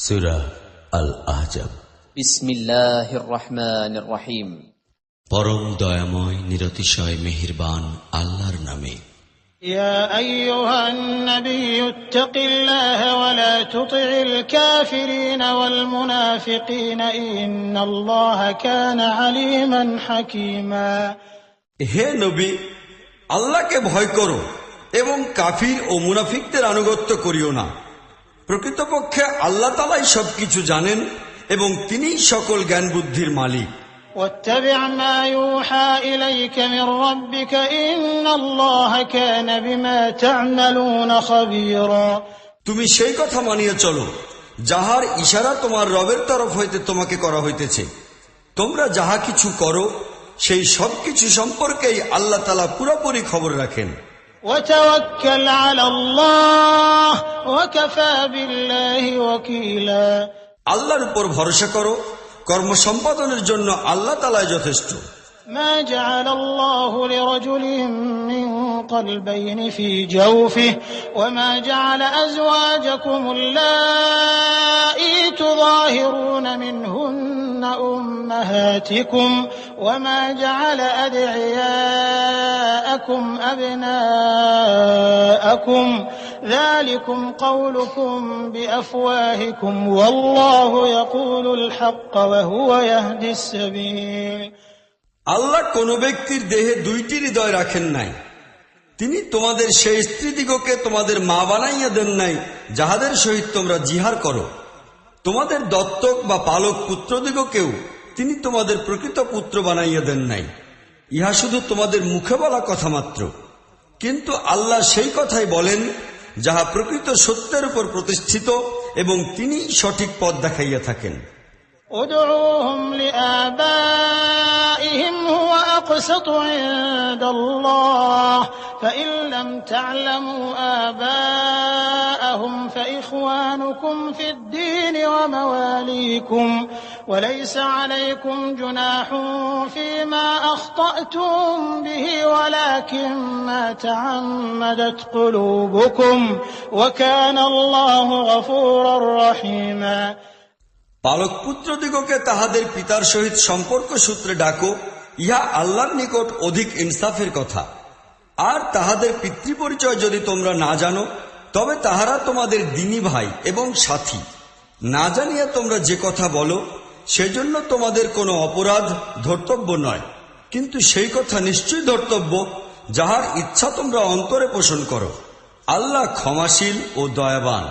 সূরা আল আহজাব। বিসমিল্লাহির রহমানির রহিম। পরম দয়াময় নিরতিশয় মেহেরবান আল্লাহর নামে। ইয়া আইয়ুহান নাবিয়্যু ইত্তাকিল্লাহা ওয়া লা তুতি'ল কাফিরিনা ওয়াল মুনাফিকিনা ইন্নাল্লাহা কানা আলীমান হাকীমা। হে নবী, আল্লাহকে ভয় করো এবং কাফির ও মুনাফিকদের আনুগত্য করিও না। প্রকৃতপক্ষে আল্লাহ তাআলাই সবকিছু জানেন এবং তিনিই সকল জ্ঞান বুদ্ধির মালিক। واتبع ما يوحى إليك من ربك إن الله كان بما تعملون خبيرا। তুমি সেই কথা মানিয়ে চলো যাহার ইশারা তোমার রবের তরফ হইতে তোমাকে করা হইতেছে। তোমরা যাহা কিছু করো সেই সব কিছু সম্পর্কেই আল্লাহ তাআলা পুরোপুরি খবর রাখেন। وتوكل على الله وكفى بالله وكيلا। আল্লাহর উপর ভরসা করো, কর্ম সম্পাদনের জন্য আল্লাহ তাআলাই যথেষ্ট। ما جعل الله لرجل من قلبين في جوفه وما جعل أزواجكم اللائي تظاهرون منهن أمهاتكم وما جعل أدعياءكم أبناءكم ذلكم قولكم بأفواهكم والله يقول الحق وهو يهدي السبيل। আল্লাহ কোন ব্যক্তির দেহে দুইটি হৃদয় রাখেন নাই। তিনি তোমাদের সেই স্ত্রীদিগকে তোমাদের মা বানাইয়া দেন নাই যাহাদের সহিত তোমরা জিহার করো। তোমাদের দত্তক বা পালক পুত্রদিগকেও তিনি তোমাদের প্রকৃত পুত্র বানাইয়া দেন নাই। ইহা শুধু তোমাদের মুখে বলা কথা মাত্র, কিন্তু আল্লাহ সেই কথাই বলেন যাহা প্রকৃত সত্যের উপর প্রতিষ্ঠিত এবং তিনি সঠিক পথ দেখাইয়া থাকেন। ادعوهم لآبائهم هو أقسط عند الله فإن لم تعلموا آباءهم فإخوانكم في الدين ومواليكم وليس عليكم جناح فيما أخطأتم به ولكن ما تعمدت قلوبكم وكان الله غفورا رحيما। পালক পুত্রদিগকে তাহাদের পিতার সহিত সম্পর্ক সূত্রে ডাকো, ইহা আল্লাহর নিকট অধিক ইনসাফের কথা। আর তাহাদের পিতৃপরিচয় যদি তোমরা না জানো তবে তাহারা তোমাদের দ্বীনী ভাই এবং সাথী। না জানিয়া তোমরা যে কথা বলো সেজন্য তোমাদের কোনো অপরাধ ধর্তব্য নয়, কিন্তু সেই কথা নিশ্চয়ই ধর্তব্য যাহার ইচ্ছা তোমরা অন্তরে পোষণ করো। আল্লাহ ক্ষমাশীল ও দয়াবান।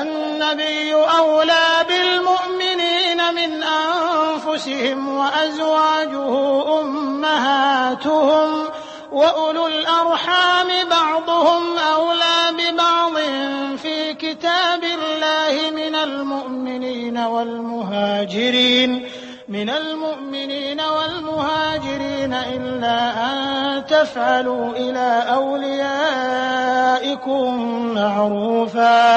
النبي أولى بالمؤمنين من أنفسهم وأزواجه أمهاتهم وأولو الأرحام بعضهم أولى ببعض في كتاب الله من المؤمنين والمهاجرين إلا أن تفعلوا إلى أوليائكم معروفا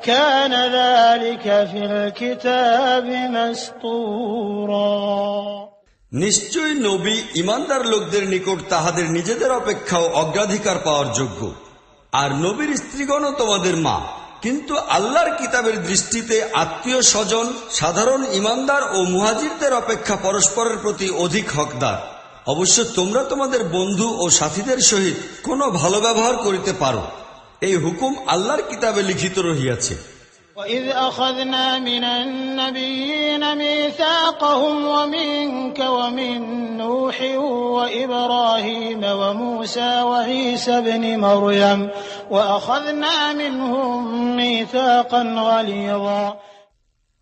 كان ذلك في الكتاب مسطورا। নিশ্চয়ই নবী ইমানদার লোকদের নিকট তাহাদের নিজেদের অপেক্ষাও অগ্রাধিকার পাওয়ার যোগ্য, আর নবীর স্ত্রীগণও তোমাদের মা, কিন্তু আল্লাহর কিতাবের দৃষ্টিতে আত্মীয় স্বজন সাধারণ ইমানদার ও মুহাজিরদের অপেক্ষা পরস্পরের প্রতি অধিক হকদার। অবশ্য তোমরা তোমাদের বন্ধু ও সাথীদের সহিত কোনো ভালো ব্যবহার করিতে পারো, এই হুকুম আল্লাহর কিতাবে লিখিত রহিয়াছে। وَإِذْ أَخَذْنَا مِنَ النَّبِيِّينَ مِيثَاقَهُمْ وَمِنكَ وَمِن نُّوحٍ وَإِبْرَاهِيمَ وَمُوسَى وَعِيسَى ابْنِ مَرْيَمَ وَأَخَذْنَا مِنْهُم مِّيثَاقًا غَلِيظًا।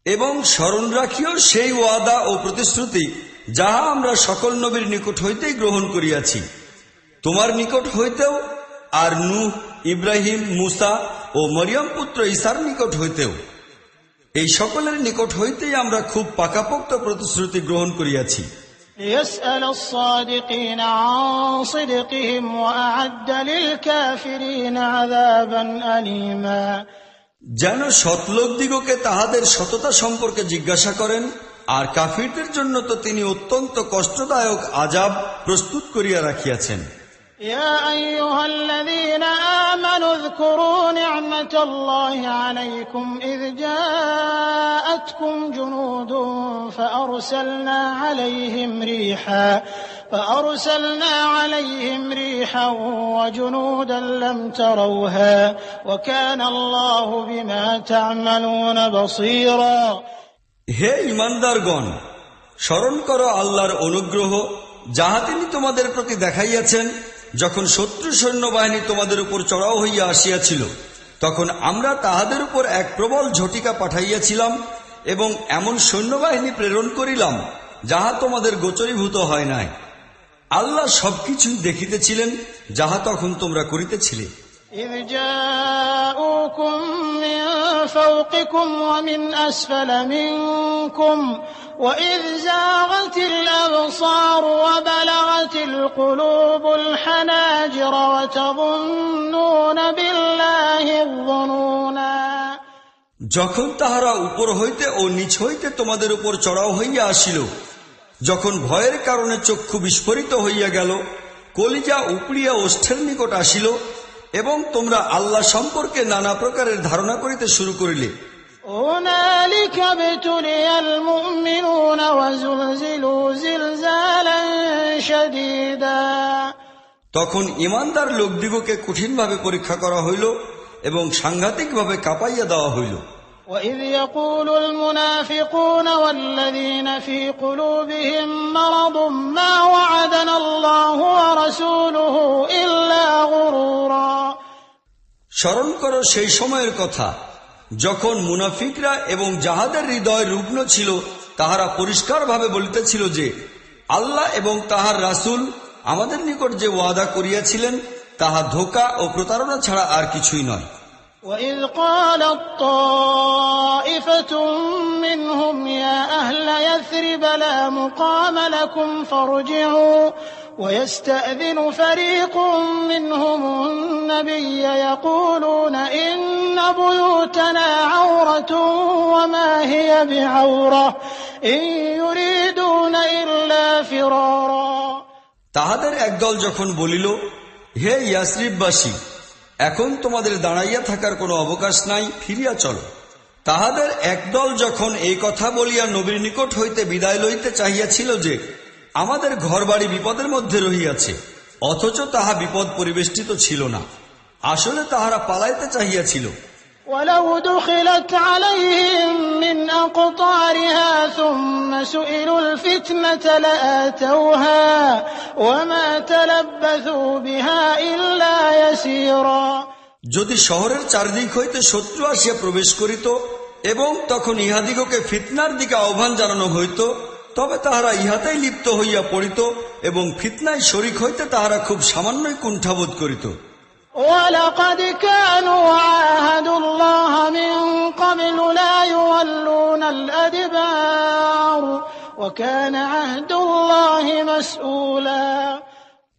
এবং স্মরণ রাখিও সেই ওয়াদা ও প্রতিশ্রুতি যাহা আমরা সকল নবীর নিকট হইতেই গ্রহণ করিয়াছি, তোমার নিকট হইতেও, আর নূহ, ইব্রাহিম, মুসা ও মরিয়ম পুত্র ঈসার নিকট হইতেও। এই সকলের নিকট হইতেই আমরা খুব পাকাপোক্ত প্রতিশ্রুতি গ্রহণ করিয়াছি। لِيَسْأَلَ الصَّادِقِينَ عَن صِدْقِهِمْ وَأَعَدَّ لِلْكَافِرِينَ عَذَابًا أَلِيمًا। যেন সৎলোকদিগকে তাহাদের সততা সম্পর্কে জিজ্ঞাসা করেন, আর কাফিরদের জন্য তো তিনি অত্যন্ত কষ্টদায়ক আযাব প্রস্তুত করিয়া রাখিয়াছেন। يا أيها الذين آمنوا اذكروا نعمة الله عليكم إذ جاء جاءتكم جنود فأرسلنا عليهم ريحا وجنودا لم تروها وكان الله بما تعملون بصيرا হে ঈমানদারগণ, স্মরণ করো আল্লাহর অনুগ্রহ যাহা তিনি তোমাদের প্রতি দেখাইয়াছেন, যখন শত্রু সৈন্যবাহিনী তোমাদের উপর চড়াও হইয়া আসিয়াছিল, তখন আমরা তাহাদের উপর এক প্রবল ঝটিকা পাঠাইয়াছিলাম এবং এমন সৈন্যবাহিনী প্রেরণ করিলাম যাহা তোমাদের গোচরীভূত হয় নাই। আল্লাহ সবকিছুই দেখিতেছিলেন যাহা তখন তোমরা করিতেছিলে। إذ جاءوكم من فوقكم ومن أسفل منكم وإذ زاغت الأبصار وبلغت القلوب الحناجر وتظنون بالله الظنونا যখন তাহারা উপর হইতে ও নিচ হইতে তোমাদের উপর চড়াও হইয়া আসিল, যখন ভয়ের কারণে চক্ষু বিস্ফোরিত হইয়া গেল, কলিজা উপড়িয়া ওষ্ঠের নিকট আসিল এবং তোমরা আল্লাহ সম্পর্কে নানা প্রকারের ধারণা করিতে শুরু করিলে। هنالك ابتلي المؤمنون وزلزلوا زلزالا شديدا তখন ঈমানদার লোকদিগকে কঠিনভাবে পরীক্ষা করা হইল এবং সাংঘাতিকভাবে কাঁপাইয়া দেওয়া হইল। وإذ يقول المنافقون والذين في قلوبهم مرض ما وعدنا الله ورسوله إلا غرورا স্মরণ করো সেই সময়ের কথা যখন মুনাফিকরা এবং যাহাদের হৃদয় রুগ্ন ছিল তাহারা পরিষ্কারভাবে বলিতেছিল যে আল্লাহ এবং তাহার রাসূল আমাদের নিকট যে ওয়াদা করিয়াছিলেন তাহা ধোঁকা ও প্রতারণা ছাড়া আর কিছুই নয়। وإذ قالت طائفة منهم يا أهل يثرب لا مقام لكم فارجعوا ويستأذن فريق منهم النبي يقولون إن بيوتنا عورة وما هي بعورة إن يريدون إلا فرارا তাহাদের একদল যখন বলিল, হে ইয়াসরিববাসী, এখন তোমাদের দাঁড়াইয়া থাকার কোনো অবকাশ নাই, ফিরিয়া চলো। তাহাদের একদল যখন এই কথা বলিয়া নবীর নিকট হইতে বিদায় লইতে চাহিয়াছিল যে আমাদের ঘরবাড়ি বিপদের মধ্যে রহিয়াছে, অথচ তাহা বিপদ পরিবেষ্টিত ছিল না, আসলে তাহারা পালাইতে চাহিয়াছিল। ولو دخلت عليهم من أقطارها ثم سئلوا الفتنة لآتوها وما تلبثوا بها إلا يسيرا যদি শহরের চারদিক হইতে শত্রু আসিয়া প্রবেশ করিত এবং তখন ইহাদিগকে ফিতনার দিকে আহ্বান জানানো হইত, তবে তাহারা ইহাতেই লিপ্ত হইয়া পড়িত এবং ফিতনায় শরিক হইতে তাহারা খুব সামান্যই কুণ্ঠাবোধ করিত। ولقد كانوا عاهدوا الله من قبل لا يولون الأدبار وكان عهد الله مسؤولا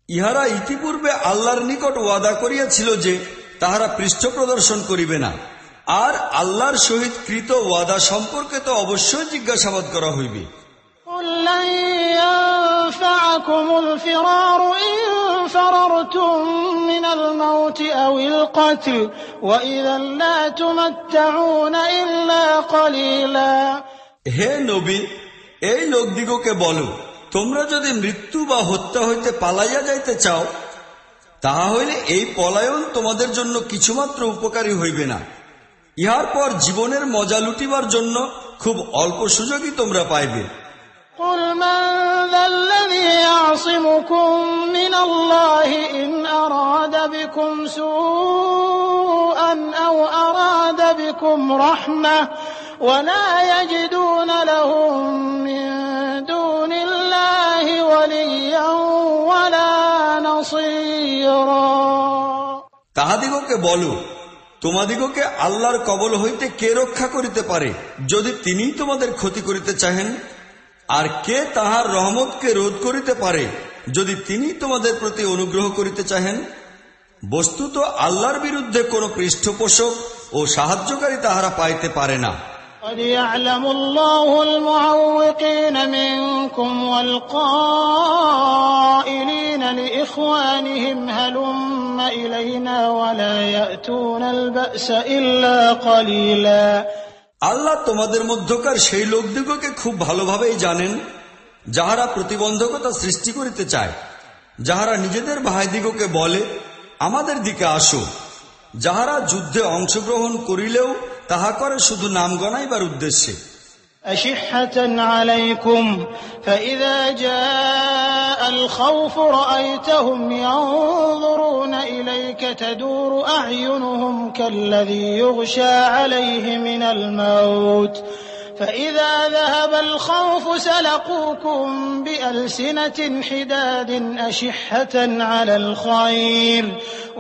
ইহারা ইতিপূর্বে আল্লাহর নিকট ওয়াদা করিয়াছিল যে তাহারা পৃষ্ঠ প্রদর্শন করিবে না, আর আল্লাহর সহিত কৃত ওয়াদা সম্পর্কে তো অবশ্যই জিজ্ঞাসাবাদ করা হইবে। قل لن ينفعكم الفرار إن فررتم من الموت أو القتل وإذا لا تمتعون إلا قليلا হে নবী, এই লোকদিগকে বলো, তোমরা যদি মৃত্যু বা হত্যা হইতে পালাইয়া যাইতে চাও, তাহা হইলে এই পলায়ন তোমাদের জন্য কিছুমাত্র উপকারী হইবে না। ইহার পর জীবনের মজা লুটিবার জন্য খুব অল্প সুযোগই তোমরা পাইবে। قل من ذا الذي يعصمكم من الله إن أراد بكم سوءا أو أراد بكم رحمة ولا يجدون لهم من دون الله وليا ولا نصيرا তাহাদিগকে বলো, তোমাদিগকে আল্লাহর কবল হইতে কে রক্ষা করিতে পারে যদি তিনিই তোমাদের ক্ষতি করিতে চাহেন, আর কে তাহার রহমতকে রোধ করিতে পারে যদি তিনি তোমাদের প্রতি অনুগ্রহ করিতে চাহেন। বস্তুত আল্লাহর বিরুদ্ধে কোন পৃষ্ঠপোষক ও সাহায্যকারী তাহারা পাইতে পারে না। قد يعلم الله المعوقين منكم والقائلين لإخوانهم هلم إلينا ولا يأتون البأس إلا قليلا আল্লাহ তোমাদের মধ্যকার সেই লোকদিগকে খুব ভালোভাবেই জানেন, যাহারা প্রতিবন্ধকতা সৃষ্টি করিতে চায়, যাহারা নিজেদের ভাইদিগকে বলে, আমাদের দিকে আসো। যাহারা যুদ্ধে অংশগ্রহণ করিলেও তাহা করে শুধু নাম গণাইবার উদ্দেশ্যে। أشحة عليكم فإذا جاء الخوف رأيتهم ينظرون إليك تدور أعينهم كالذي يغشى عليه من الموت فإذا ذهب الخوف سلقوكم بألسنة حداد أشحة على الخير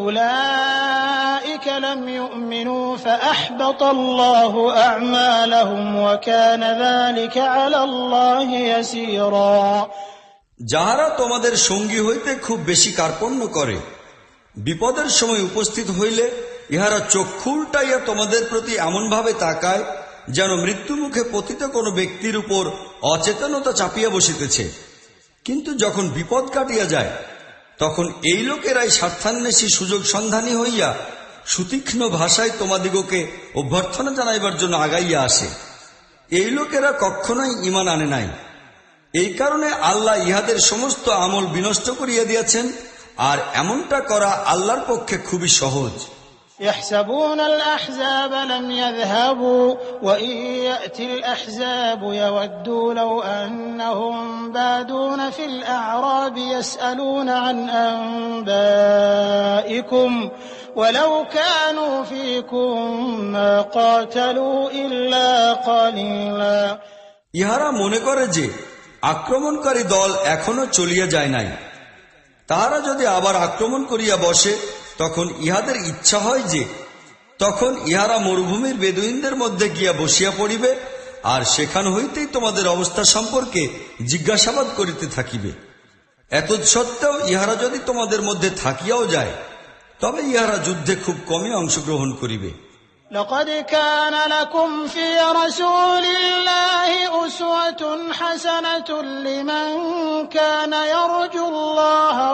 أولئك لم يؤمنوا فأحبط الله أعمالهم وكان ذلك على الله يسيرا। যাহারা তোমাদের সঙ্গী হইতে খুব বেশি কার্পণ্য করে, বিপদের সময় উপস্থিত হইলে ইহারা চক্ষু উল্টাইয়া তোমাদের প্রতি এমনভাবে তাকায় যেন মৃত্যুমুখে পতিত কোনো ব্যক্তির উপর অচেতনতা চাপিয়া বসিতেছে। কিন্তু যখন বিপদ কাটিয়া যায় তখন এই লোকেরাই স্বার্থান্বেষী সুযোগ সন্ধানী হইয়া সুতীক্ষ্ণ ভাষায় তোমাদিগকে অভ্যর্থনা জানাইবার জন্য আগাইয়া আসে। এই লোকেরা কখনোই ঈমান আনে নাই। এই কারণে আল্লাহ ইহাদের সমস্ত আমল বিনষ্ট করিয়া দিয়াছেন, আর এমনটা করা আল্লাহর পক্ষে খুবই সহজ। يحسبون الأحزاب لم يذهبوا وإن يأتي الأحزاب يودوا لو أنهم بادون في الأعراب يسألون عن أنبائكم ولو كانوا فيكم ما قاتلوا إلا قليلا। ইহারা মনে করে যে আক্রমণকারী দল এখনো চলিয়া যায় নাই। তাহারা যদি আবার আক্রমণ করিয়া বসে তখন ইহাদের ইচ্ছা হয় যে তখন ইহারা মরুভূমির বেদুইনদের মধ্যে গিয়া বসিয়া পড়িবে, আর সেখান হইতেই তোমাদের অবস্থা সম্পর্কে জিজ্ঞাসাবাদ করিতে থাকিবে। এতৎসত্ত্বেও ইহারা যদি তোমাদের মধ্যে থাকিয়াও যায় তবে ইহারা যুদ্ধে খুব কমই অংশগ্রহণ করিবে। لقد كان لكم في رسول الله أسوة حسنة لمن كان يرجو الله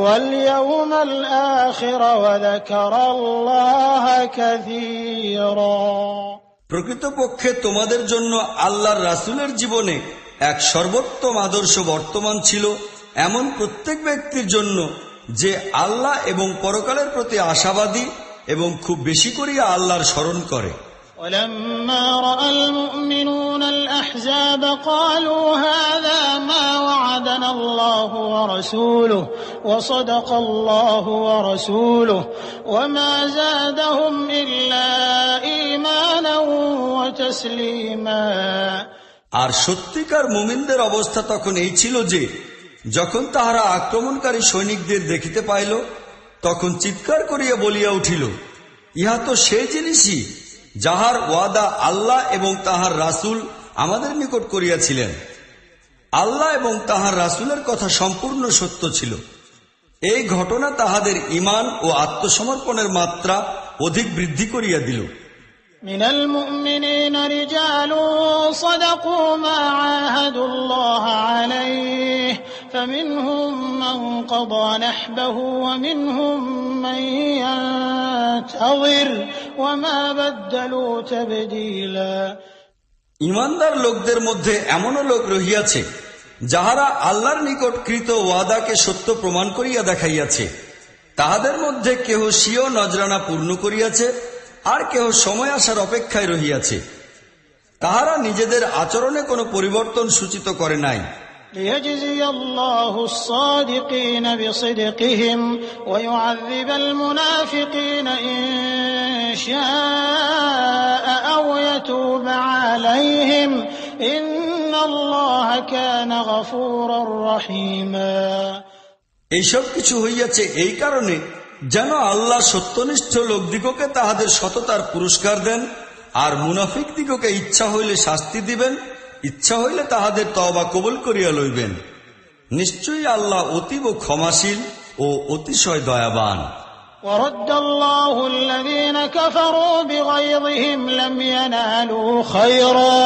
واليوم الآخر وذكر الله كثيرا। প্রকৃতপক্ষে তোমাদের জন্য আল্লাহর রাসূলের জীবনে এক সর্বোত্তম আদর্শ বর্তমান ছিল এমন প্রত্যেক ব্যক্তির জন্য যে আল্লাহ এবং পরকালের প্রতি আশাবাদী এবং খুব বেশি করিয়া আল্লাহর স্মরণ করে। ولما رأى المؤمنون الأحزاب قالوا هذا ما وعدنا الله ورسوله وصدق الله ورسوله وما زادهم إلا إيمانا وتسليما। আর সত্যিকার মুমিনদের অবস্থা তখন এই ছিল যে যখন তাহারা আক্রমণকারী সৈনিকদের দেখিতে পাইল তখন চিৎকার করিয়া বলিয়া উঠিল, ইহা তো সেই জিনিসই যাহার ওয়াদা আল্লাহ এবং তাহার রাসূল আমাদের নিকট করিয়াছিলেন। আল্লাহ এবং তাহার রাসূলের কথা সম্পূর্ণ সত্য ছিল। এই ঘটনা তাহাদের ঈমান ও আত্মসমর্পণের মাত্রা অধিক বৃদ্ধি করিয়া দিল। من المؤمنين رجال صدقوا ما عاهدوا الله عليه فمنهم من قضى نحبه ومنهم من ينتظر وما بدلوا تبديلا। ঈমানদার লোকদের মধ্যে এমনও লোক রহিয়াছে যাহারা আল্লাহর নিকট কৃত ওয়াদাকে সত্য প্রমাণ করিয়া দেখাইয়াছে। তাহাদের মধ্যে কেহ স্বীয় নজরানা পূর্ণ করিয়াছে, আর কেহ সময় আসার অপেক্ষায় রহিয়াছে। তাহারা নিজেদের আচরণে কোনো পরিবর্তন সূচিত করে নাই। ليجزي الله الصادقين بصدقهم ويعذب المنافقين إن شاء أو يتوب عليهم إن الله كان غفورا رحيما। এইসব কিছু হইয়াছে এই কারণে যেন আল্লাহ সত্যনিষ্ঠ লোকদিগকে তাহাদের সততার পুরস্কার দেন, আর মুনাফিক দিগকে ইচ্ছা হইলে শাস্তি দিবেন, ইচ্ছা হইলে তাহাদের তওবা কবুল করিয়া লইবেন। নিশ্চয়ই আল্লাহ অতীব ক্ষমাশীল ও অতিশয় দয়াবান। ورد الله الذين كفروا بغيظهم لم ينالوا خيرا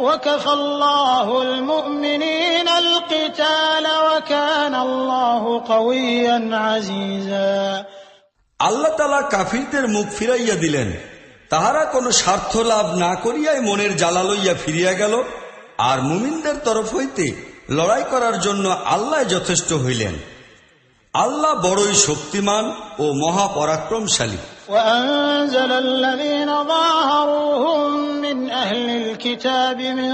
وكفى الله المؤمنين القتال وكان الله قويا عزيزا। আল্লাহ তাআলা কাফিরদের মুখ ফিরাইয়া দিলেন, তাহারা কোনো স্বার্থ লাভ না করিয়াই মনের জ্বালা লইয়া ফিরিয়া গেল, আর মুমিনদের তরফ হইতে লড়াই করার জন্য আল্লাহ যথেষ্ট হইলেন। আল্লাহ বড়ই শক্তিমান ও মহাপরাক্রমশালী। وأنزل الذين ظاهروهم من أهل الكتاب من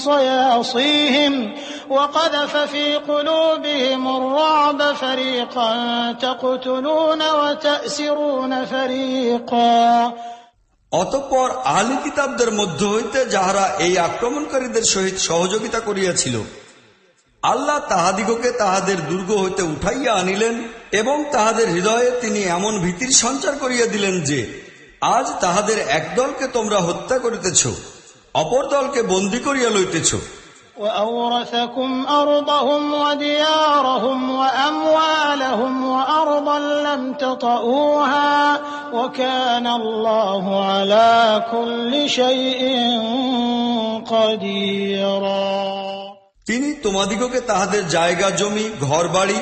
صياصيهم وقذف في قلوبهم الرعب فريقا تقتلون وتأسرون فريقا। অতঃপর আহলি কিতাবদের মধ্য হইতে যাহারা এই আক্রমণকারীদের সহিত সহযোগিতা করিয়াছিল, আল্লাহ তাহাদিগকে তাহাদের দুর্গ হইতে উঠাইয়া আনিলেন এবং তাহাদের হৃদয়ে তিনি এমন ভীতির সঞ্চার করিয়া দিলেন যে আজ তাহাদের একদলকে তোমরা হত্যা করিতেছ, অপর দলকে বন্দী করিয়া লইতেছ। وأورثكم أرضهم وديارهم وأموالهم وأرضا لم تطئوها وكان الله على كل شيء قديرا। তিনি তোমাদিগকে তাহাদের জায়গা জমি, ঘর বাড়ি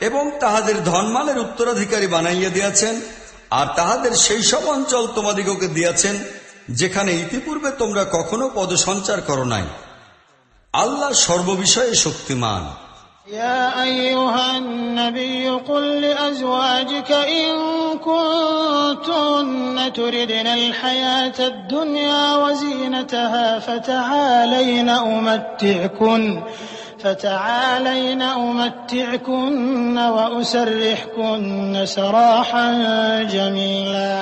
এবং তাহাদের ধনমালের উত্তরাধিকারী বানাইয়া দিয়াছেন, আর তাহাদের সেই সব অঞ্চল তোমাদিগকে দিয়াছেন যেখানে ইতিপূর্বে তোমরা কখনো পদসঞ্চার করো নাই। আল্লাহ সর্ববিষয়ে শক্তিমান। يا أيها النبي قل لأزواجك إن كنتن تردن الحياة الدنيا وزينتها فتعالين أمتعكن وأسرحكن سراحا جميلا।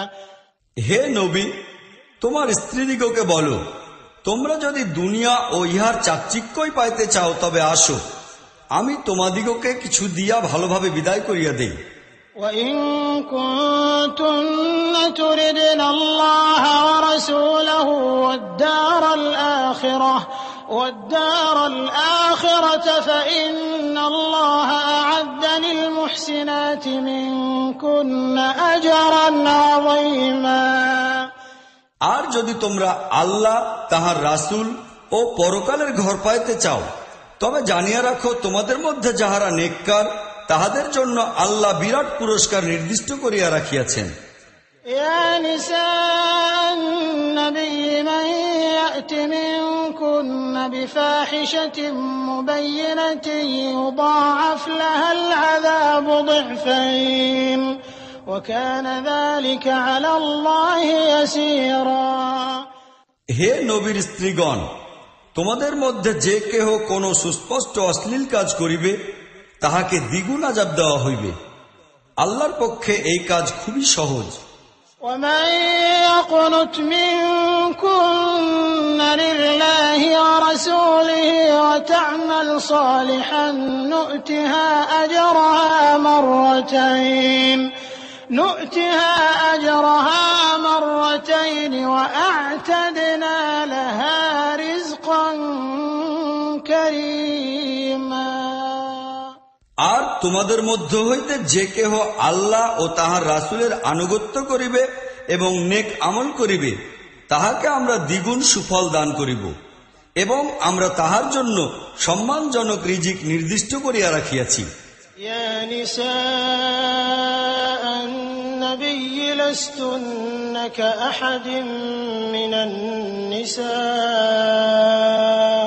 হে নবী, তোমার স্ত্রীদিগকে বলো, তোমরা যদি দুনিয়া ও ইহার চাকচিক্যই পাইতে চাও তবে আসো, আমি তোমাদিগকে কিছু দিয়া ভালোভাবে বিদায় করিয়া দেই। وإن كنتن تردن الله ورسوله والدار الآخرة فإن الله أعد للمحسنات منكن أجرا عظيما। আর যদি তোমরা আল্লাহ, তাহার রাসূল ও পরকালের ঘর পাইতে চাও তবে জানিয়া রাখো, তোমাদের মধ্যে যাহারা নেককার তাহাদের জন্য আল্লাহ বিরাট পুরস্কার নির্দিষ্ট করিয়া রাখিয়াছেন। يا نساء النبي من يأت منكن بفاحشة مبينة يضاعف لها العذاب ضعفين وكان ذلك على الله يسيرا। হে নবীর স্ত্রীগণ, তোমাদের মধ্যে যে কেহ কোনো সুস্পষ্ট অশ্লীল কাজ করিবে তাহাকে দ্বিগুণ আযাব দেওয়া হইবে। আল্লাহর পক্ষে এই কাজ খুবই সহজ। ومن يقنت منكن لله ورسوله وتعمل صالحا نؤتها أجرها مرتين وأعتدنا لها رزقا كريما। আর তোমাদের মধ্য হইতে যে কেহ আল্লাহ ও তাহার রাসূলের আনুগত্য করিবে এবং নেক আমল করিবে তাহাকে আমরা দ্বিগুণ সুফল দান করিব, এবং আমরা তাহার জন্য সম্মানজনক রিজিক নির্দিষ্ট করিয়া রাখিয়াছি। يا نساء النبي لستن كأحد من النساء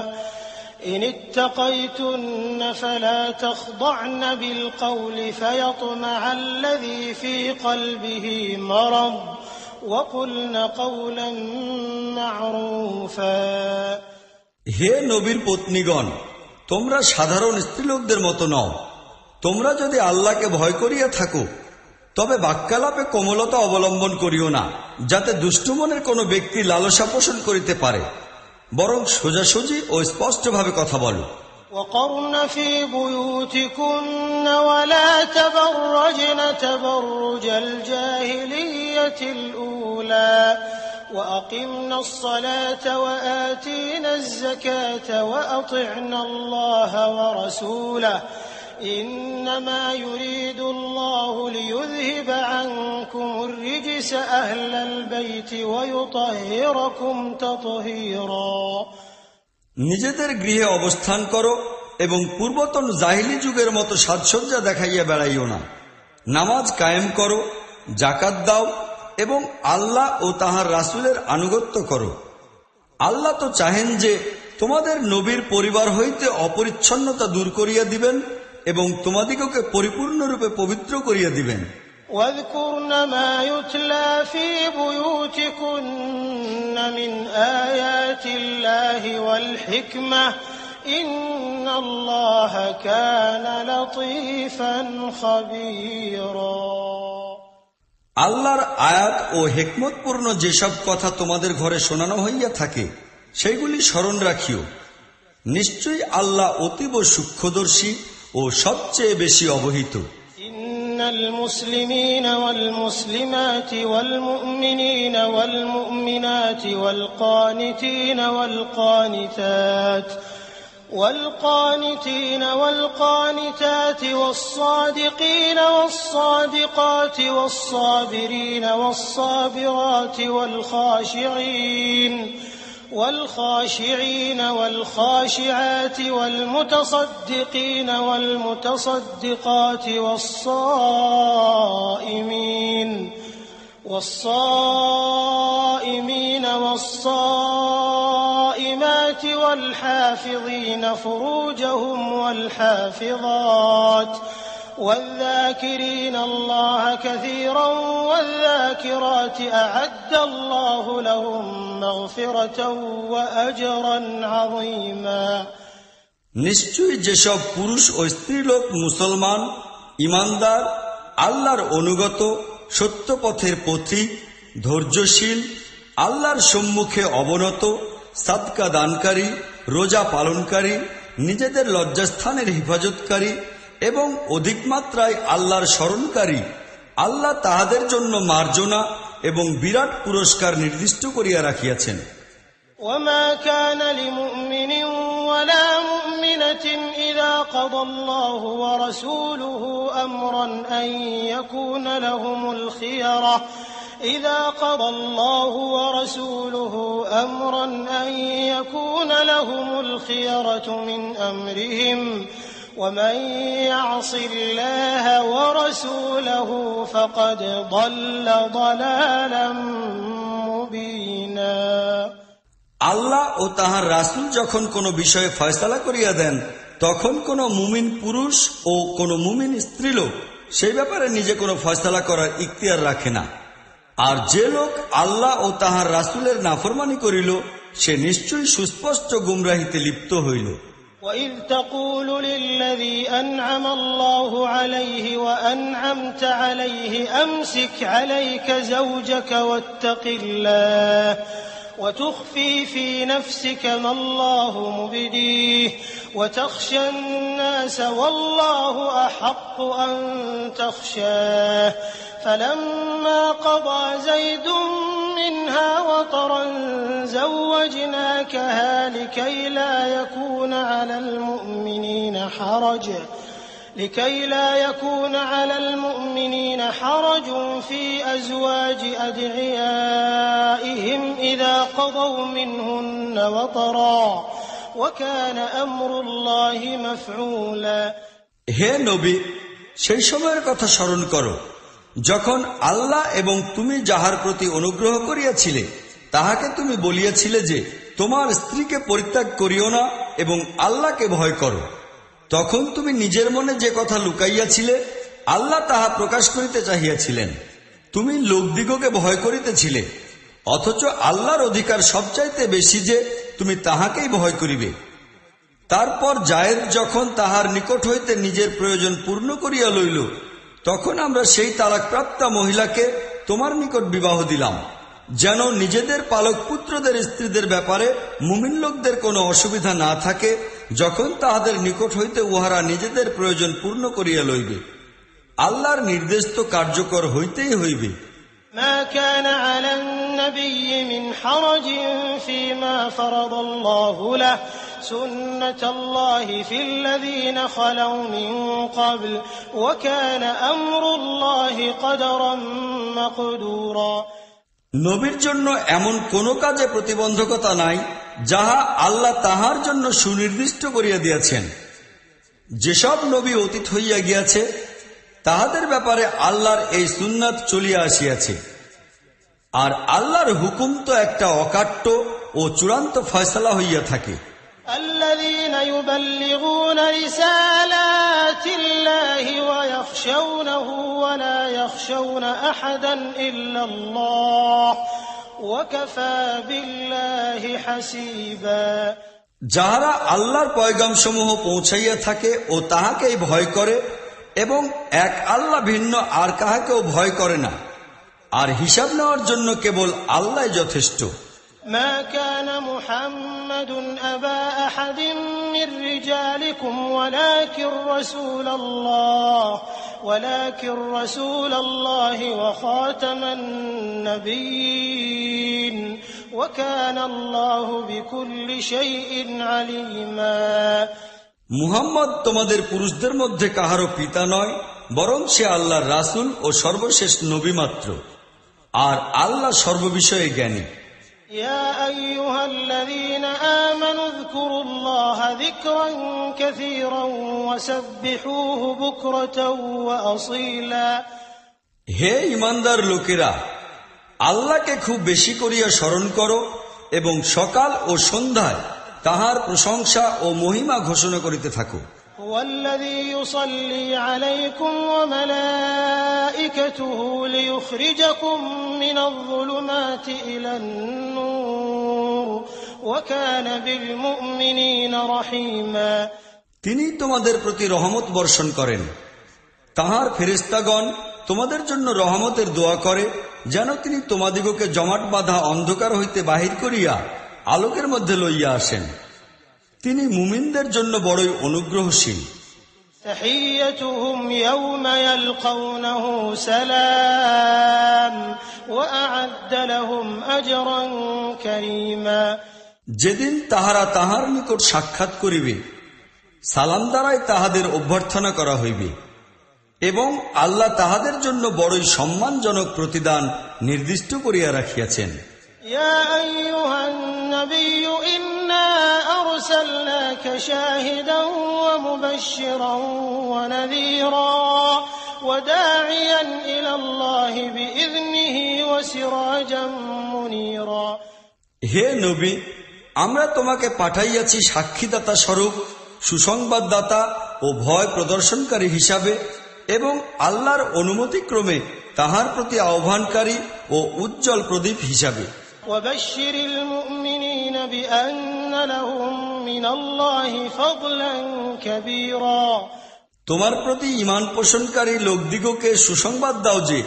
إن اتقيتن فلا تخضعن بالقول فيطمع الذي في قلبه مرض وقلن قولا معروفا। হে নবীর পত্নীগণ, তোমরা সাধারণ স্ত্রীলোকদের মতো নও। তোমরা যদি আল্লাহকে ভয় করিয়া থাকো তবে বাক্যালাপে কোমলতা অবলম্বন করিও না, যাতে দুষ্টমনের কোনো ব্যক্তি লালসা পোষণ করিতে পারে, বরং সোজাসুজি ও স্পষ্টভাবে কথা বলো। وقرن في بيوتكن ولا تبرجن تبرج الجاهلية الأولى وأقمنا الصلاة وآتينا الزكاة وأطعنا الله ورسوله إنما يريد الله ليذهب عنكم الرجس أهل البيت ويطهركم تطهيرا। নিজেদের গৃহে অবস্থান করো এবং পূর্বতন জাহিলি যুগের মতো সাজসজ্জা দেখাইয়া বেড়াইও না। নামাজ কায়েম করো, জাকাত দাও এবং আল্লাহ ও তাহার রাসূলের আনুগত্য করো। আল্লাহ তো চাহেন যে তোমাদের নবীর পরিবার হইতে অপরিচ্ছন্নতা দূর করিয়া দিবেন এবং তোমাদিগকে পরিপূর্ণরূপে পবিত্র করিয়া দিবেন। واذكرن ما يتلى في بيوتكن من آيات الله والحكمة إن الله كان لطيفا خبيرا। আল্লাহর আয়াত ও হিকমতপূর্ণ যেসব কথা তোমাদের ঘরে শোনানো হইয়া থাকে সেইগুলি স্মরণ রাখিও। নিশ্চয়ই আল্লাহ অতীব সূক্ষ্মদর্শী ও সবচেয়ে বেশি অবহিত। إن المسلمين والمسلمات والمؤمنين والمؤمنات والقانتين والقانتات والصادقين والصادقات والصابرين والصابرات والخاشعين والخاشعات والمتصدقين والمتصدقات والصائمين والصائمات والحافظين فروجهم والحافظات والذاكرين الله كثيرا والذاكرات أعد الله لهم مغفرة وأجرا عظيما। নিশ্চয়ই যেসব পুরুষ ও স্ত্রীলোক মুসলমান, ইমানদার, আল্লাহর অনুগত, সত্য পথের পথিক, ধৈর্যশীল, আল্লাহর সম্মুখে অবনত, সাদকা দানকারী, রোজা পালনকারী, নিজেদের লজ্জাস্থানের হেফাজতকারী এবং অধিক মাত্রায় আল্লাহর স্মরণকারী, আল্লাহ তাহাদের জন্য মার্জনা এবং বিরাট পুরস্কার নির্দিষ্ট করিয়া রাখিয়াছেন। وما كان لمؤمن ولا مؤمنة إذا قضى الله ورسوله أمرا أن يكون لهم الخيرة من أمرهم ومن يعص الله ورسوله فقد ضل ضلالا مبينا। আল্লাহ ও তাহার রাসূল যখন কোনো বিষয়ে ফয়সালা করিয়া দেন তখন কোনো মুমিন পুরুষ ও কোনো মুমিন স্ত্রীলোক সেই ব্যাপারে নিজে কোনো ফয়সালা করার ইখতিয়ার রাখে না। আর যে লোক আল্লাহ ও তাহার রাসূলের নাফরমানি করিল সে নিশ্চয়ই সুস্পষ্ট গুমরাহিতে লিপ্ত হইল। وَإِذْ تَقُولُ لِلَّذِي أَنْعَمَ اللَّهُ عَلَيْهِ وَأَنْعَمْتَ عَلَيْهِ أَمْسِكْ عَلَيْكَ زَوْجَكَ وَاتَّقِ اللَّهَ وَتُخْفِي فِي نَفْسِكَ مَا اللَّهُ مُبْدِيهِ وَتَخْشَى النَّاسَ وَاللَّهُ أَحَقُّ أَن تَخْشَاهُ فَلَمَّا قَضَى زَيْدٌ مِنْهَا وَطَرًا زَوَّجْنَاكَهَا لِكَيْ لا يكون على المؤمنين حرج في أزواج أدعيائهم إذا قضوا منهن وطرا وكان أمر الله مفعولا। হে নবী, সেই সময়ের কথা স্মরণ করো যখন আল্লাহ এবং তুমি যাহার প্রতি অনুগ্রহ করিয়াছিলে তাহাকে তুমি বলিয়াছিলে যে তোমার স্ত্রীকে পরিত্যাগ করিও না এবং আল্লাহকে ভয় করো। তখন তুমি নিজের মনে যে কথা লুকাইয়াছিলে আল্লাহ তাহা প্রকাশ করিতে চাহিয়াছিলেন। তুমি লোকদিগকে ভয় করিতেছিলে, অথচ আল্লাহর অধিকার সবচাইতে বেশি যে তুমি তাহাকেই ভয় করিবে। তারপর জায়েদ যখন তাহার নিকট হইতে নিজের প্রয়োজন পূর্ণ করিয়া লইল তখন আমরা সেই তালাকপ্রাপ্তা মহিলাকে তোমার নিকট বিবাহ দিলাম, যেন নিজেদের পালক পুত্রদের স্ত্রীদের ব্যাপারে মুমিন লোকদের কোনো অসুবিধা না থাকে যখন তাহাদের নিকট হইতে উহারা নিজেদের প্রয়োজন পূর্ণ করিয়া লইবে। আল্লাহর নির্দেশ তো কার্যকর হইতেই হইবে। ما كان على النبي من حرج فيما فرض الله له سنة الله في الذين خلوا من قبل وكان أمر الله قدرا مقدورا। নবীর জন্য এমন কোনো কাজে প্রতিবন্ধকতা নাই যাহা আল্লাহ তাহার জন্য সুনির্দিষ্ট করিয়া দিয়াছেন। যেসব নবী অতীত হইয়া গিয়াছে তাহাদের ব্যাপারে আল্লাহর এই সুন্নাত চলিয়া আসিয়াছে। আর আল্লাহর হুকুম তো একটা অকাট্য ও চূড়ান্ত ফয়সালা হইয়া থাকে। الذين يبلغون رسالات الله ويخشونه ولا يخشون أحدا إلا الله وكفى بالله حسيبا। যাহারা আল্লাহর পয়গাম সমূহ পৌঁছাইয়া থাকে ও তাহাকেই ভয় করে এবং এক আল্লাহ ভিন্ন আর কাহাকেও ভয় করে না, আর হিসাব নেওয়ার জন্য কেবল আল্লাহ যথেষ্ট। ما كان محمد أبا أحد من رجالكم ولكن رسول الله وخاتم النبيين وكان الله بكل شيء عليما। মুহাম্মদ তোমাদের পুরুষদের মধ্যে কাহারও পিতা নয়, বরং সে আল্লাহর রাসূল ও সর্বশেষ নবী মাত্র, আর আল্লাহ সর্ববিষয়ে জ্ঞানী। يا أيها الذين آمنوا اذكروا الله ذكرا كثيرا وسبحوه بكرة وأصيلا। হে ঈমানদার লোকেরা, আল্লাহকে খুব বেশি করিয়া স্মরণ করো এবং সকাল ও সন্ধ্যায় তাহার প্রশংসা ও মহিমা ঘোষণা করিতে থাকো। هو الذي يصلي عليكم وملائكته ليخرجكم من الظلمات إلى النور وكان بالمؤمنين رحيما। তিনি তোমাদের প্রতি রহমত বর্ষণ করেন, তাহার ফেরেশতাগণ তোমাদের জন্য রহমতের দোয়া করে, যেন তিনি তোমাদিগকে জমাট বাঁধা অন্ধকার হইতে বাহির করিয়া আলোকের মধ্যে লইয়া আসেন। তিনি মুমিনদের জন্য বড়ই অনুগ্রহশীল। تحيتهم يوم يلقونه سلام وأعد لهم أجرا كريما। যেদিন তাহারা তাহার নিকট সাক্ষাৎ করিবে, সালাম দ্বারাই তাহাদের অভ্যর্থনা করা হইবে এবং আল্লাহ তাহাদের জন্য বড়ই সম্মানজনক প্রতিদান নির্দিষ্ট করিয়া রাখিয়াছেন। يا أيها النبي إنا أرسلناك شاهدا ومبشرا ونذيرا وداعيا إلى الله بإذنه وسراجا منيرا। হে নবী, আমরা তোমাকে পাঠাইয়াছি সাক্ষীদাতা স্বরূপ, সুসংবাদদাতা ও ভয় প্রদর্শনকারী হিসাবে এবং আল্লাহর অনুমতিক্রমে তাহার প্রতি আহ্বানকারী ও উজ্জ্বল প্রদীপ হিসাবে। وبشر المؤمنين بأن لهم من الله فضلا كبيرا। তোমার প্রতি ঈমান পোষণকারী লোকদিগকে সুসংবাদ দাও যে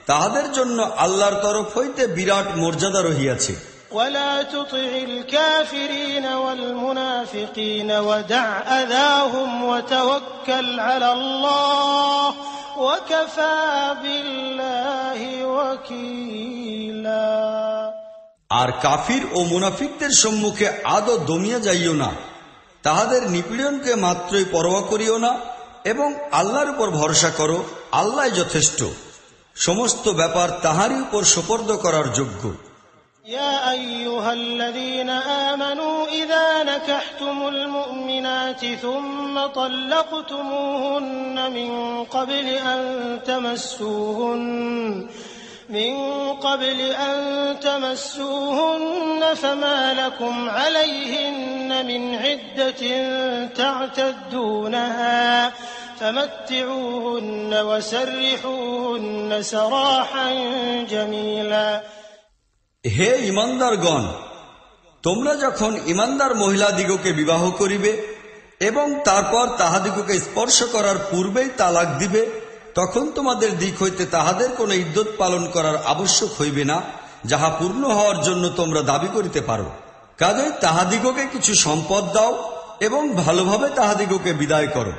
তাহাদের জন্য আল্লাহর তরফ হইতে বিরাট মর্যাদা রহিয়াছে। ولا تطع الكافرين والمنافقين ودع أذاهم وتوكل على الله وكفى بالله وكيلا। আর কাফির ও মুনাফিকদের সম্মুখে আদৌ দমিয়া যাইও না, তাহাদের নিপীড়নকে মাত্রই পরোয়া করিও না এবং আল্লাহর উপর ভরসা করো, আল্লাহ যথেষ্ট, সমস্ত ব্যাপার তাহারই উপর সুপর্দ করার যোগ্য। يا أيها الذين آمنوا إذا نكحتم المؤمنات ثم طلقتموهن من قبل أن تمسوهن فما لكم عليهن من عدة تعتدونها فمتعوهن وسرحوهن سراحا جميلا। হে ঈমানদারগণ, তোমরা যখন ঈমানদার মহিলাদিগকে বিবাহ করিবে এবং তারপর তাহাদিগকে স্পর্শ করার পূর্বেই তালাক দিবে, তখন তোমাদের দিক হইতে তাহাদের কোন ইদ্যত পালন করার আবশ্যক হইবে না, যাহা পূর্ণ হওয়ার জন্য তোমরা দাবি করিতে পারো। কাজেই তাহাদিগকে কিছু সম্পদ দাও এবং ভালোভাবে তাহাদিগকে বিদায় করো।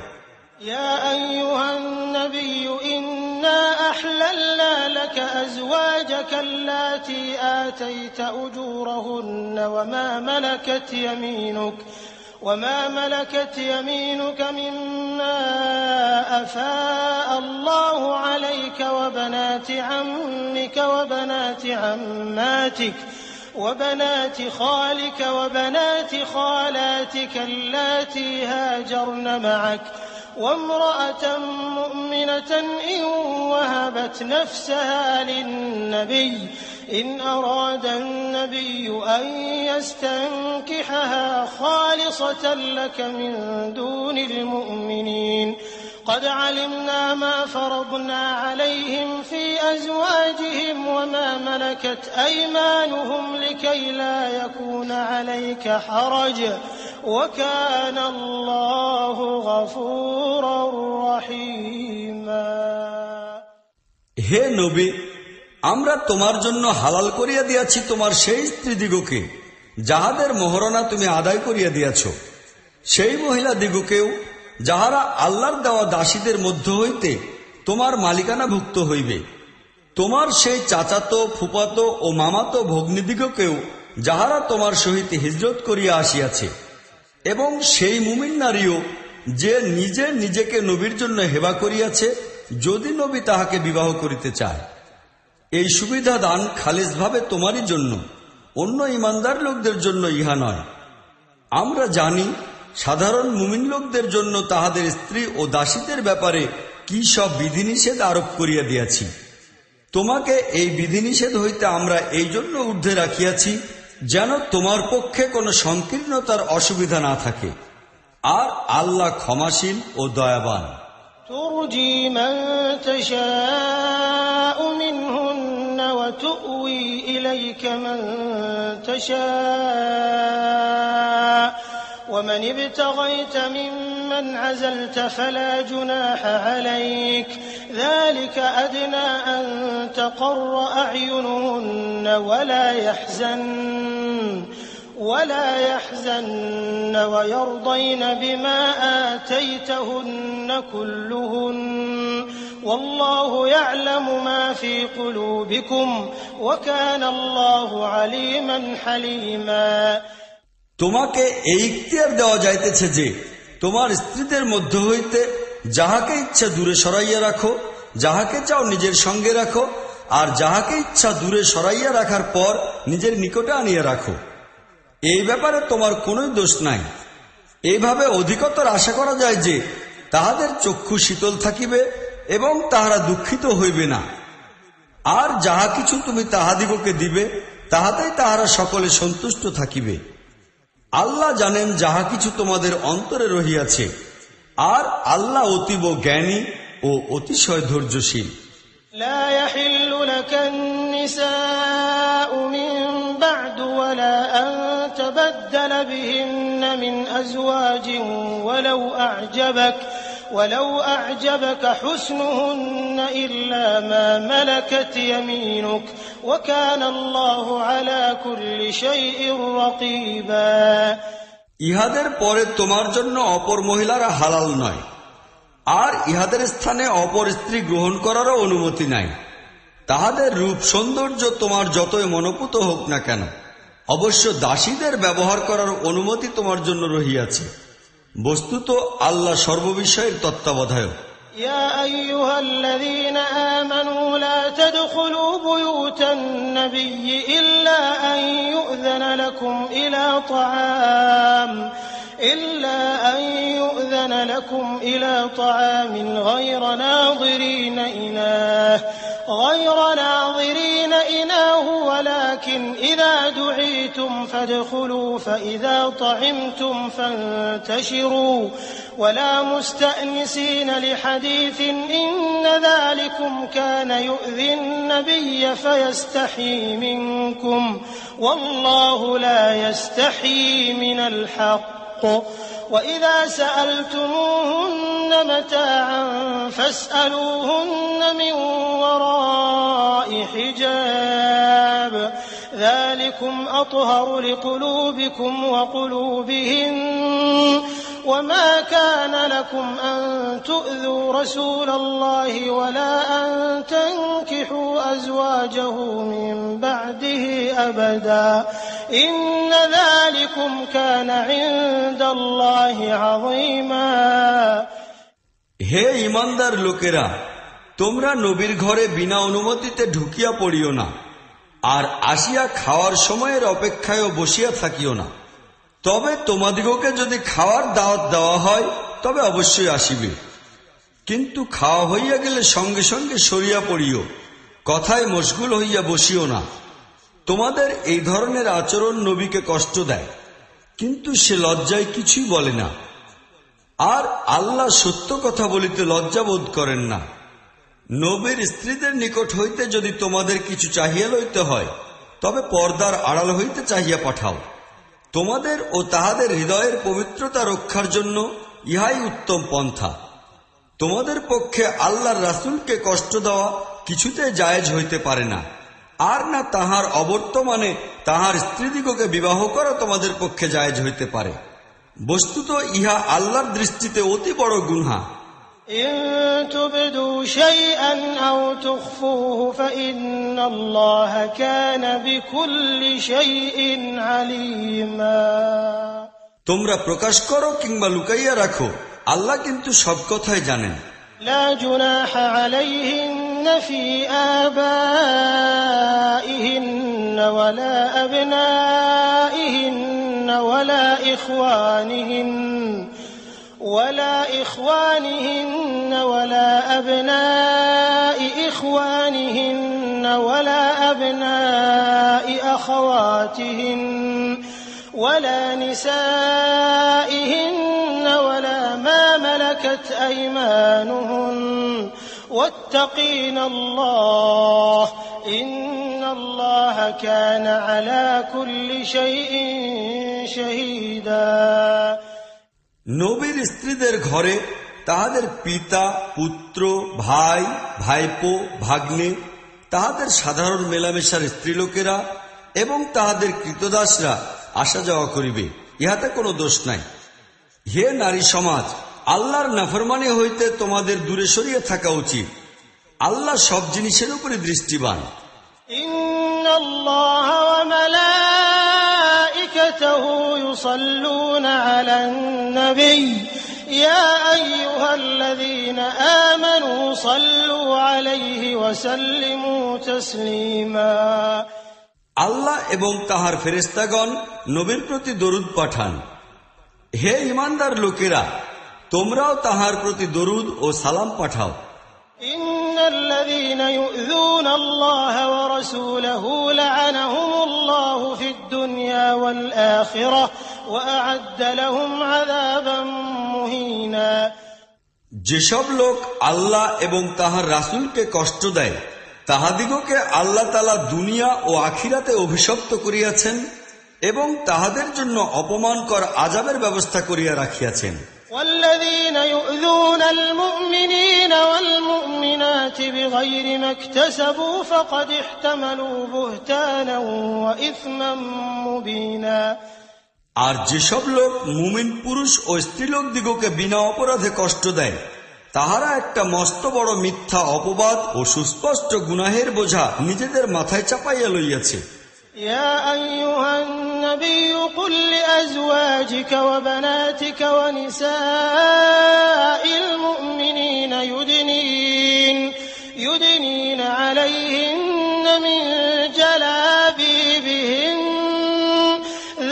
يا أيها النبي إنا أحللنا لك أزواجك اللاتي آتيت أجورهن وما ملكت يمينك مما أفاء الله عليك وبنات عمك وبنات عماتك وبنات خالك وبنات خالاتك اللاتي هاجرن معك وامرأة مؤمنة إن وهبت نفسها للنبي إن أراد النبي أن يستنكحها خالصة لك من دون المؤمنين قد علمنا ما فرضنا عليهم في أزواجهم وما ملكت أيمانهم لكي لا يكون عليك حرج وكان الله غفورا رحيما হে নবী, আমরা তোমার জন্য হালাল করিয়া দিয়াছি তোমার সেই স্ত্রীদিগকে যাহাদের মোহরনা তুমি আদায় করিয়া দিয়াছ, সেই মহিলা দিগকেও যাহারা আল্লাহর দেওয়া দাসীদের মধ্য হইতে তোমার মালিকানাভুক্ত হইবে, তোমার সেই চাচাতো, ফুপাতো ও মামাতো ভগ্নীদিগকেও যাহারা তোমার সহিত হিজরত করিয়া আসিয়াছে, এবং সেই মুমিন নারীও যে নিজে নিজেকে নবীর জন্য হেবা করিয়াছে, যদি নবী তাহাকে বিবাহ করিতে চায়। এই সুবিধা দান খালিসভাবে তোমারই জন্য, অন্য ইমানদার লোকদের জন্য ইহা নয়। আমরা জানি সাধারণ মুমিন লোকদের জন্য তাহাদের স্ত্রী ও দাসীদের ব্যাপারে কি সব বিধিনিষেধ আরোপ করিয়া দিয়াছি। তোমাকে এই বিধিনিষেধ হইতে আমরা এই জন্য ঊর্ধ্বে রাখিয়াছি যেন তোমার পক্ষে কোনো সংকীর্ণতার অসুবিধা না থাকে। আর আল্লাহ ক্ষমাশীল ও দয়াবান। ترجي من تشاء منهن وتؤوي إليك من تشاء ومن ابتغيت ممن عزلت فلا جناح عليك ذلك أدنى أن تقر أعينهن ولا يحزن ويرضين بما آتيتهن كلهن والله يعلم ما في قلوبكم وكان الله عليما حليما তোমাকে এই ইখতিয়ার দেওয়া যাইতেছে যে তোমার স্ত্রীদের মধ্য হইতে যাহাকে ইচ্ছা দূরে সরাইয়া রাখো, যাহাকে চাও নিজের সঙ্গে রাখো, আর যাহাকে ইচ্ছা দূরে সরাইয়া রাখার পর নিজের নিকটে আনিয়া রাখো। এই ব্যাপারে তোমার কোনোই দোষ নাই। এইভাবে অধিকতর আশা করা যায় যে তাহাদের চক্ষু শীতল থাকিবে এবং তাহারা দুঃখিত হইবে না। আর যাহা কিছু তুমি তাহাদিগকে দিবে তাহাতেই তাহারা সকলে সন্তুষ্ট থাকিবে। আল্লাহ জানেন যাহা কিছু তোমাদের অন্তরে রহিয়াছে, আর আল্লাহ অতীব জ্ঞানী ও অতিশয় ধৈর্যশীল। لا يحل لك النساء من بعد ولا أن تبدل بهن من أزواج ولو أعجبك حسنهن إلا ما ملكت يمينك وكان الله على كل شيء رقيبا ইহাদের পরে তোমার জন্য অপর মহিলারা হালাল নয়, আর ইহাদের স্থানে অপর স্ত্রী গ্রহণ করারও অনুমতি নাই। তাহাদের রূপ সৌন্দর্য তোমার যতই মনোপুত হোক না কেন, অবশ্য দাসীদের ব্যবহার করার অনুমতি তোমার জন্য রহিয়াছে। বস্তুত আল্লাহ সর্ববিষয়ের তত্ত্বাবধায়ক। يا أيها الذين آمنوا لا تدخلوا بيوت النبي إلا أن يؤذن لكم إلى طعام غير ناظرين إناه ولكن إذا دعيتم فادخلوا فإذا طعمتم فانتشروا ولا مستأنسين لحديث إن ذلكم كان يؤذي النبي فيستحيي منكم والله لا يستحيي من الحق وإذا سألتموهن متاعا فاسألوهن من وراء حجاب ذلكم أطهر لقلوبكم وقلوبهن وما كان لكم أن تؤذوا رسول الله ولا أن تنكحوا أزواجه من بعده أبدا إن ذلكم كان عند الله عظيما হে ঈমানদার লোকেরা, তোমরা নবীর ঘরে বিনা অনুমতিতে ঢুকিয়া পড়িও না, আর আসিয়া খাওয়ার সময়ের অপেক্ষায়ও বসিয়া থাকিও না। তবে তোমাদিগকে যদি খাওয়ার দাওয়াত দেওয়া হয় তবে অবশ্যই আসিবে। কিন্তু খাওয়া হইয়া গেলে সঙ্গে সঙ্গে সরিয়া পড়িও, কথায় মশগুল হইয়া বসিও না। তোমাদের এই ধরনের আচরণ নবীকে কষ্ট দেয়, কিন্তু সে লজ্জায় কিছুই বলে না। আর আল্লাহ সত্য কথা বলিতে লজ্জা বোধ করেন না। নবীর স্ত্রীদের নিকট হইতে যদি তোমাদের কিছু চাহিয়া লইতে হয়, তবে পর্দার আড়াল হইতে চাহিয়া পাঠাও। তোমাদের ও তাহাদের হৃদয়ের পবিত্রতা রক্ষার জন্য ইহাই উত্তম পন্থা। তোমাদের পক্ষে আল্লাহর রাসূলকে কষ্ট দেওয়া কিছুতে জায়েজ হইতে পারে না, আর না তাহার অবর্তমানে তাহার স্ত্রীদিগকে বিবাহ করা তোমাদের পক্ষে জায়েজ হইতে পারে। বস্তুত ইহা আল্লাহর দৃষ্টিতে অতি বড় গুনাহ। إن تبدوا شيئا أو تخفوه فإن الله كان بكل شيء عليما। তোমরা প্রকাশ করো কিংবা লুকাইয়া রাখো, আল্লাহ কিন্তু সব কথাই জানেন। لا جناح عليهن في آبائهن ولا أبنائهن ولا إخوانهن ولا أبناء إخوانهن ولا أبناء أخواتهن ولا نسائهن ولا ما ملكت أيمانهن واتقين الله إن الله كان على كل شيء شهيدا। নবীর স্ত্রীদের ঘরে তাহাদের পিতা, পুত্র, ভাই, ভাইপো, ভাগ্নে, তাহাদের সাধারণ মেলামেশার স্ত্রীলোকেরা এবং তাহাদের কৃতদাসরা আসা যাওয়া করিবে, ইহাতে কোনো দোষ নাই। হে নারী সমাজ, আল্লাহর নাফরমানি হইতে তোমাদের দূরে সরিয়ে থাকা উচিত। আল্লাহ সব জিনিসের উপরে দৃষ্টিবান। ইন্নাল্লাহা ওয়া মালাইকাতাহু ইউসাল্লুনা আলান নবী ইয়া আইয়ুহাল্লাযীনা আমানু সাল্লু আলাইহি ওয়া সাল্লিমু তাসলিমা। আল্লাহ এবং তাহার ফেরেশতাগণ নবীর প্রতি দরুদ পাঠান। হে ঈমানদার লোকেরা, তোমরাও তাহার প্রতি দরুদ ও সালাম পাঠাও। ইন্নাল্লাযীনা ইউযুনা আল্লাহ ওয়া রাসূলাহু লা'আনাহুমুল্লাহু ফিদ দুনিয়া ওয়াল আখিরাহ ওয়া আ'আদ্দা লাহুম আযাবান মুহিনা। যেসব লোক আল্লাহ এবং তাহার রাসূলকে কষ্ট দেয়, তাহাদিগকে আল্লাহ তাআলা দুনিয়া ও আখিরাতে অভিশপ্ত করিয়াছেন এবং তাহাদের জন্য অপমানকর আযাবের ব্যবস্থা করিয়া রাখিয়াছেন। والذين يؤذون المؤمنين والمؤمنات بغير ما اكتسبوا فقد احتملوا بهتانا وإثما مبينا। আর যেসব লোক মুমিন পুরুষ ও স্ত্রীলোক দিগকে বিনা অপরাধে কষ্ট দেয়, তাহারা একটা মস্ত বড় মিথ্যা অপবাদ ও সুস্পষ্ট গুনাহের বোঝা নিজেদের মাথায় চাপাইয়া লইয়াছে। يا أيها النبي قل لأزواجك وبناتك ونساء المؤمنين يدنين عليهن من جلابيبهن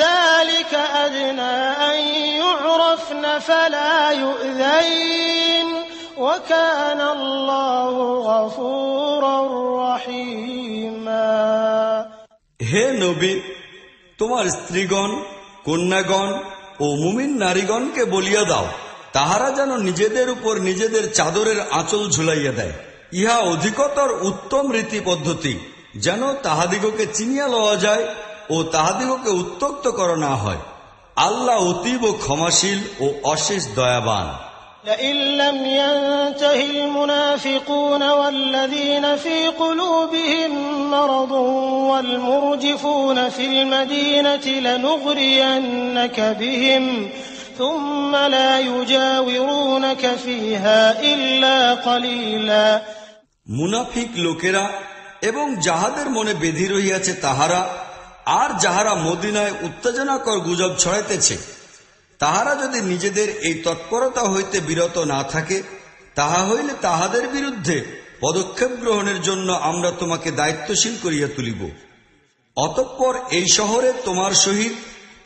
ذلك أدنى أن يعرفن فلا يؤذين وكان الله غفورا رحيما। হে নবী, তোমার স্ত্রীগণ, কন্যাগণ ও মুমিন নারীগণকে বলিয়া দাও, তাহারা যেন নিজেদের উপর নিজেদের চাদরের আঁচল ঝুলাইয়া দেয়। ইহা অধিকতর উত্তম রীতি পদ্ধতি, যেন তাহাদিগকে চিনিয়া লওয়া যায় ও তাহাদিগকে উত্ত্যক্ত করা না হয়। আল্লাহ অতীব ক্ষমাশীল ও অশেষ দয়াবান। لئن لم ينته المنافقون والذين في قلوبهم مرض والمرجفون في المدينة لنغرينك بهم ثم لا يجاورونك فيها إلا قليلا। মুনাফিক লোকেরা এবং যাহাদের মনে বেধি রহিয়াছে তাহারা, আর যাহারা মদিনায় উত্তেজনাকর গুজব ছড়াইতেছে, তাহারা যদি নিজেদের এই তৎপরতা হইতে বিরত না থাকে, তাহা হইলে তাহাদের বিরুদ্ধে পদক্ষেপ গ্রহণের জন্য আমরা তোমাকে দায়িত্বশীল করিয়া তুলিব। অতঃপর এই শহরে তোমার সহিত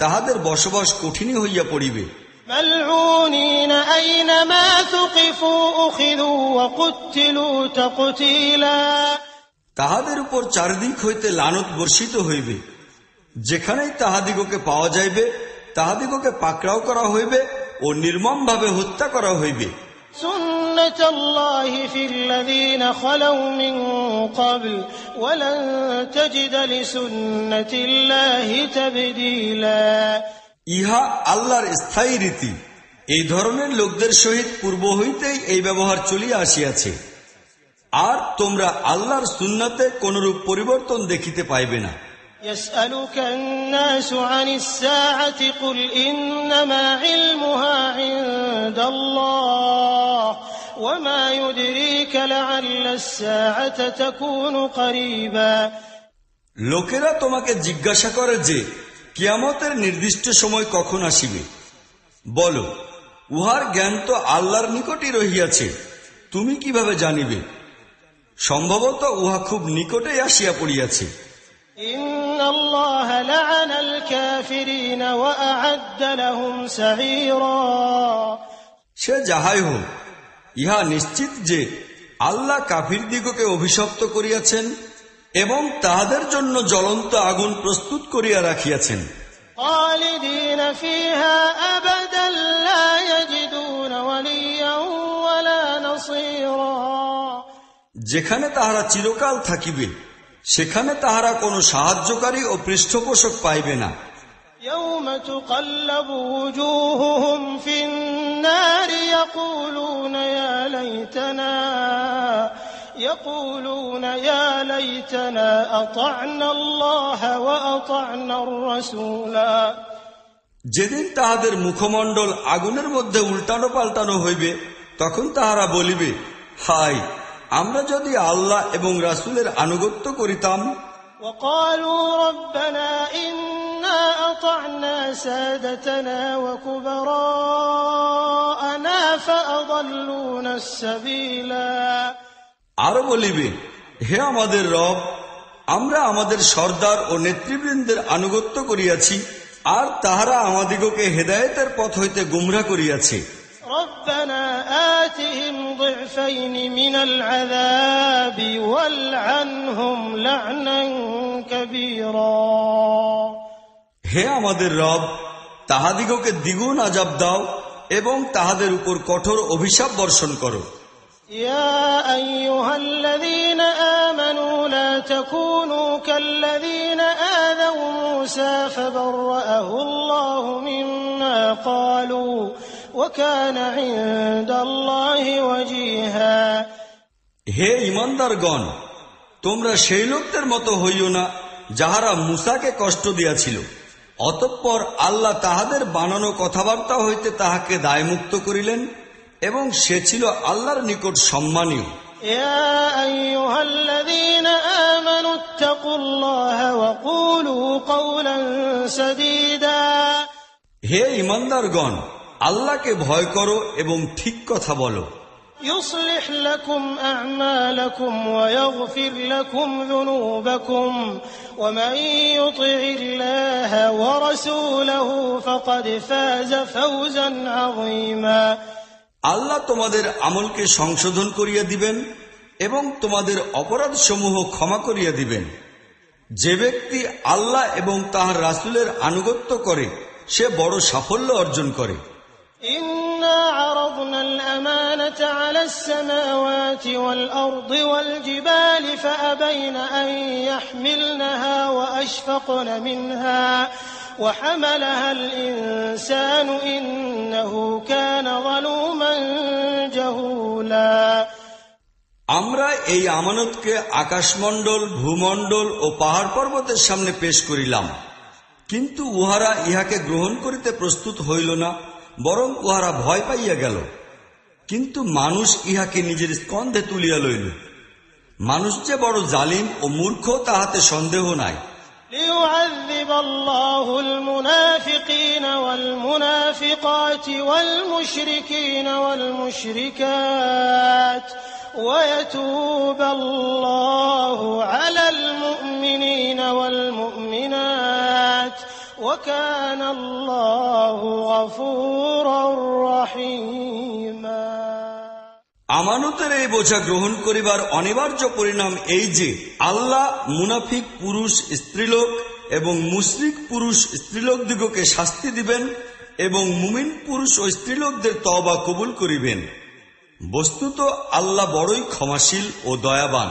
তাহাদের বসবাস কঠিনই হইয়া পড়িবে। ملعونين أينما ثقفوا أخذوا وقتلوا تقتيلا। তাহাদের উপর চারিদিক হইতে লানত বর্ষিত হইবে, যেখানেই তাহাদিগকে পাওয়া যাইবে তাহাদিগকে পাকড়াও করা হইবে ও নির্মমভাবে হত্যা করা হইবে। سنة الله في الذين خلوا من قبل ولن تجد لسنة الله تبديلا। ইহা আল্লাহর স্থায়ী রীতি। এই ধরনের লোকদের সহিত পূর্ব হইতেই এই ব্যবহার চলিয়া আসিয়াছে, আর তোমরা আল্লাহর সুন্নাতে কোনরূপ পরিবর্তন দেখিতে পাইবে না। يسألك الناس عن الساعة قل إنما علمها عند الله وما يدريك لعل الساعة تكون قريبا। লোকেরা তোমাকে জিজ্ঞাসা করে যে কিয়ামতের নির্দিষ্ট সময় কখন আসিবে। বলো, উহার জ্ঞান তো আল্লাহর নিকটই রহিয়াছে, তুমি কিভাবে জানিবে? সম্ভবত উহা খুব নিকটেই আসিয়া পড়িয়াছে। إن الله لعن الكافرين وأعد لهم سعيرا। সে যাহাই হোক, ইহা নিশ্চিত যে আল্লাহ কাফিরদিগকে অভিশপ্ত করিয়াছেন এবং তাহাদের জন্য জ্বলন্ত আগুন প্রস্তুত করিয়া রাখিয়াছেন। خالدين فيها أبدا لا يجدون وليا ولا نصيرا। যেখানে তাহারা চিরকাল থাকিবে সেখানে তাহারা কোনো সাহায্যকারী ও পৃষ্ঠপোষক পাইবে না। يوم تقلب وجوههم في النار يقولون يا ليتنا أطعنا الله وأطعنا الرسولا। যেদিন তাহাদের মুখমণ্ডল আগুনের মধ্যে উল্টানো পাল্টানো হইবে তখন তাহারা বলিবে, হায়, আমরা যদি আল্লাহ এবং রাসূলের আনুগত্য করিতাম। وقالوا ربنا إنا أطعنا سادتنا وكبراءنا فأضلونا السبيلا। আরো বলিবে, হে আমাদের রব, আমরা আমাদের সর্দার ও নেতৃবৃন্দের আনুগত্য করিয়াছি, আর তাহারা আমাদিগকে হেদায়েতের পথ হইতে গুমরাহ করিয়াছে। ربنا آتهم ضعفين من العذاب والعنهم لعنا كبيرا। হে আমাদের রব, তাহাদিগকে দ্বিগুণ আযাব দাও এবং তাহাদের উপর কঠোর অভিশাপ বর্ষণ করো। يا أيها الذين آمنوا لا تكونوا كالذين آذوا موسى فبرأه الله مما قالوا وكان عند الله وجيها। হে ঈমানদারগণ, তোমরা সেই লোকদের মতো হইও না যাহারা মূসাকে কষ্ট দিয়াছিল, অতঃপর আল্লাহ তাহাদের বানানো কথাবার্তা হইতে তাহাকে দায়মুক্ত করিলেন এবং সে ছিল আল্লাহর নিকট সম্মানীয়। يا أيها الذين آمنوا اتقوا الله وقولوا قولا سديدا। হে ঈমানদারগণ, আল্লাহকে ভয় করো এবং ঠিক কথা বলো। يصلح لكم أعمالكم ويغفر لكم ذنوبكم ومن يطع الله ورسوله فقد فاز فوزا عظيما। আল্লাহ তোমাদের আমলকে সংশোধন করিয়া দিবেন এবং তোমাদের অপরাধ সমূহ ক্ষমা করিয়া দিবেন। যে ব্যক্তি আল্লাহ এবং তাহার রাসূলের আনুগত্য করে সে বড় সাফল্য অর্জন করে। إنا عرضنا الأمانة على السماوات والأرض والجبال فأبين أن يحملنها وأشفقن منها وحملها الإنسان إنه كان ظلوما جهولا। আমরা এই আমানতকে আকাশমণ্ডল, ভূমণ্ডল ও পাহাড় পর্বতের সামনে পেশ করিলাম, কিন্তু উহারা ইহাকে গ্রহণ করিতে প্রস্তুত হইল না, বরং উহারা ভয় পাইয়া গেল। কিন্তু মানুষ ইহাকে নিজের স্কন্ধে তুলিয়া লইল। মানুষ যে বড় জালিম ও মূর্খ তাহাতে সন্দেহ নাই। ليعذب الله المنافقين والمنافقات والمشركين والمشركات ويتوب الله على المؤمنين والمؤمنات وكان الله غفورا رحيما আমানতের এই বোঝা গ্রহণ করিবার অনিবার্য পরিণাম এই যে আল্লাহ মুনাফিক পুরুষ স্ত্রীলোক এবং মুশরিক পুরুষ স্ত্রীলোকদিগকে শাস্তি দিবেন এবং মুমিন পুরুষ ও স্ত্রীলোকদের তওবা কবুল করিবেন। বস্তুত আল্লাহ বড়ই ক্ষমাশীল ও দয়াবান।